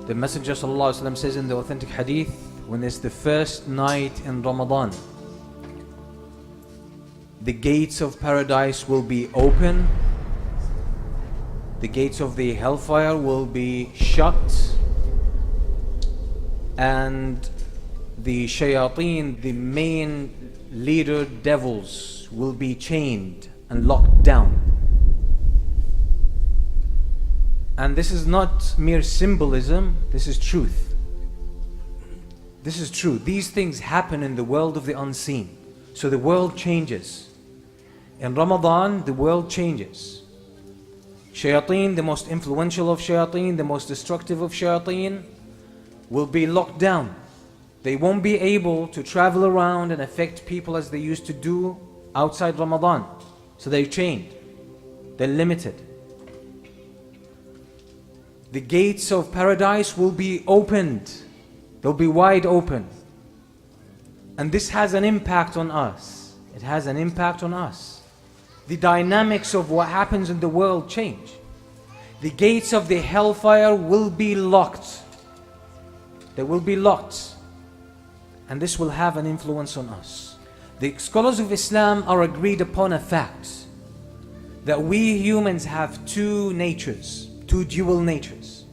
The Messenger ﷺ says in the authentic hadith, when it's the first night in Ramadan, the gates of paradise will be open, the gates of the hellfire will be shut, and the shayateen, the main leader devils, will be chained and locked down. And this is not mere symbolism, this is truth. This is true. These things happen in the world of the unseen. So the world changes. In Ramadan, the world changes. Shayateen, the most influential of shayateen, the most destructive of shayateen, will be locked down. They won't be able to travel around and affect people as they used to do outside Ramadan. So they're chained. They're limited. The gates of paradise will be opened. They'll be wide open. And this has an impact on us. It has an impact on us. The dynamics of what happens in the world change. The gates of the hellfire will be locked. They will be locked. And this will have an influence on us. The scholars of Islam are agreed upon a fact that we humans have two natures, two dual natures.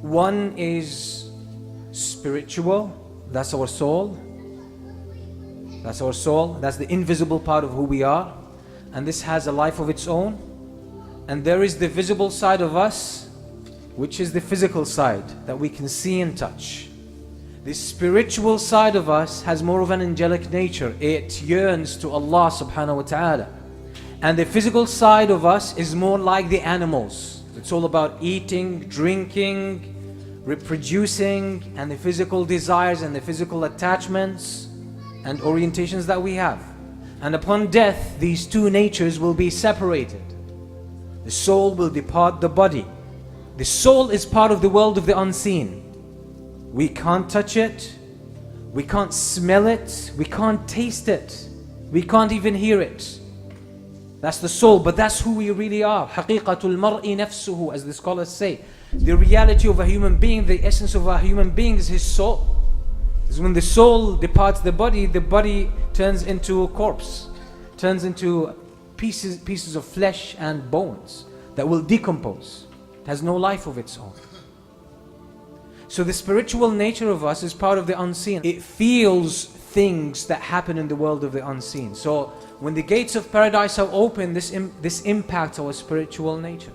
One is spiritual, that's our soul. That's our soul, that's the invisible part of who we are. And this has a life of its own. And there is the visible side of us, which is the physical side that we can see and touch. The spiritual side of us has more of an angelic nature. It yearns to Allah subhanahu wa ta'ala. And the physical side of us is more like the animals. It's all about eating, drinking, reproducing, and the physical desires and the physical attachments and orientations that we have. And upon death, these two natures will be separated. The soul will depart the body. The soul is part of the world of the unseen. We can't touch it, we can't smell it, we can't taste it, we can't even hear it. That's the soul, but that's who we really are. حَقِيقَةُ الْمَرْءِ نَفْسُهُ, as the scholars say. The reality of a human being, the essence of a human being is his soul. Because when the soul departs the body turns into a corpse, turns into pieces of flesh and bones that will decompose. It has no life of its own. So the spiritual nature of us is part of the unseen. It feels things that happen in the world of the unseen. So when the gates of paradise are open, this impacts our spiritual nature.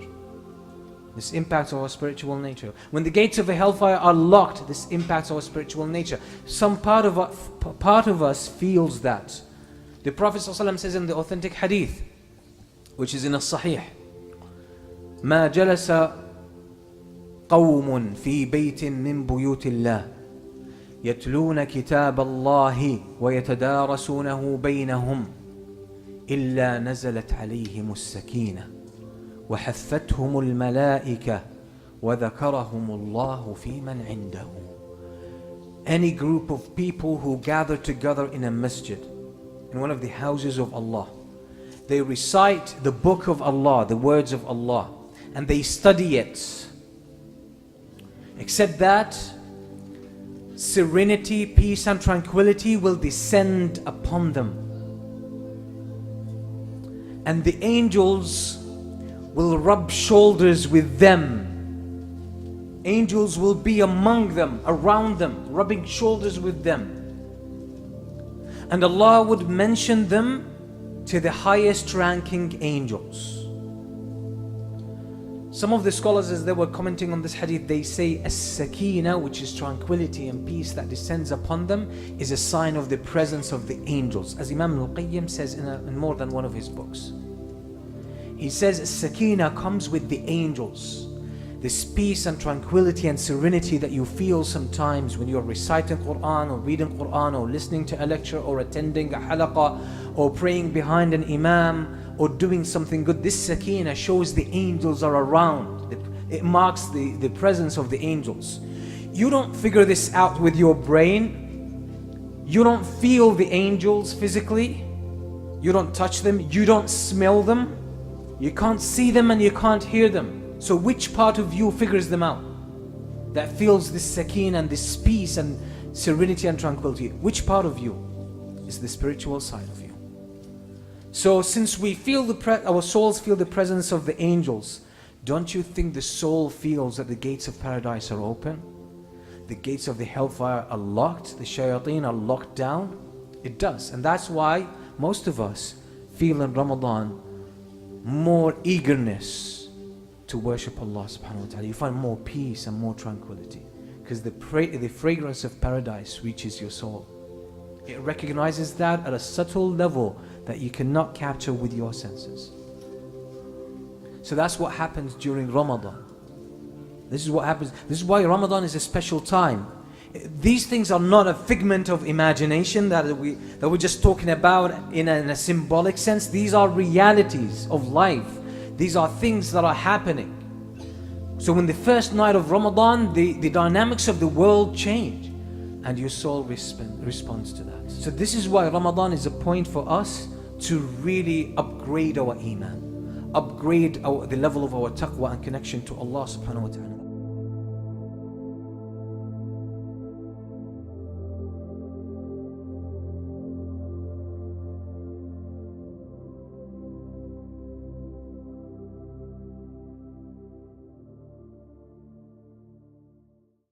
This impacts our spiritual nature. When the gates of the hellfire are locked, this impacts our spiritual nature. Some part of us feels that. The Prophet ﷺ says in the authentic hadith, which is in a Sahih, ما جلس قوم في بيت من بيوت الله يتلون كتاب الله ويتدارسونه بينهم إلا نزلت عليهم السكينة وحفتهم الملائكة وذكرهم الله في من عنده. Any group of people who gather together in a masjid, in one of the houses of Allah, they recite the book of Allah, the words of Allah, and they study it. Except that serenity, peace and tranquility will descend upon them. And the angels will rub shoulders with them. Angels will be among them, around them, rubbing shoulders with them. And Allah would mention them to the highest ranking angels. Some of the scholars, as they were commenting on this hadith, they say as-sakina, which is tranquility and peace that descends upon them, is a sign of the presence of the angels, as Imam al-Qayyim says in more than one of his books. He says as-sakina comes with the angels. This peace and tranquility and serenity that you feel sometimes when you're reciting Quran or reading Quran or listening to a lecture or attending a halaqah or praying behind an imam or doing something good. This sakina shows the angels are around. It marks the presence of the angels. You don't figure this out with your brain. You don't feel the angels physically. You don't touch them. You don't smell them. You can't see them and you can't hear them. So which part of you figures them out? that feels this sakeen and this peace and serenity and tranquility. Which part of you is the spiritual side of you? So since we feel our souls feel the presence of the angels, don't you think the soul feels that the gates of paradise are open? The gates of the hellfire are locked, the shayateen are locked down? It does. And that's why most of us feel in Ramadan more eagerness to worship Allah subhanahu wa ta'ala. You find more peace and more tranquility because the fragrance of paradise reaches your soul. It recognizes that at a subtle level that you cannot capture with your senses. So that's what happens during Ramadan. This is what happens. This is why Ramadan is a special time. These things are not a figment of imagination that we're just talking about in a symbolic sense. These are realities of life. These are things that are happening. So when the first night of Ramadan, the dynamics of the world change and your soul responds to that. So this is why Ramadan is a point for us to really upgrade our iman, upgrade the level of our taqwa and connection to Allah subhanahu wa ta'ala.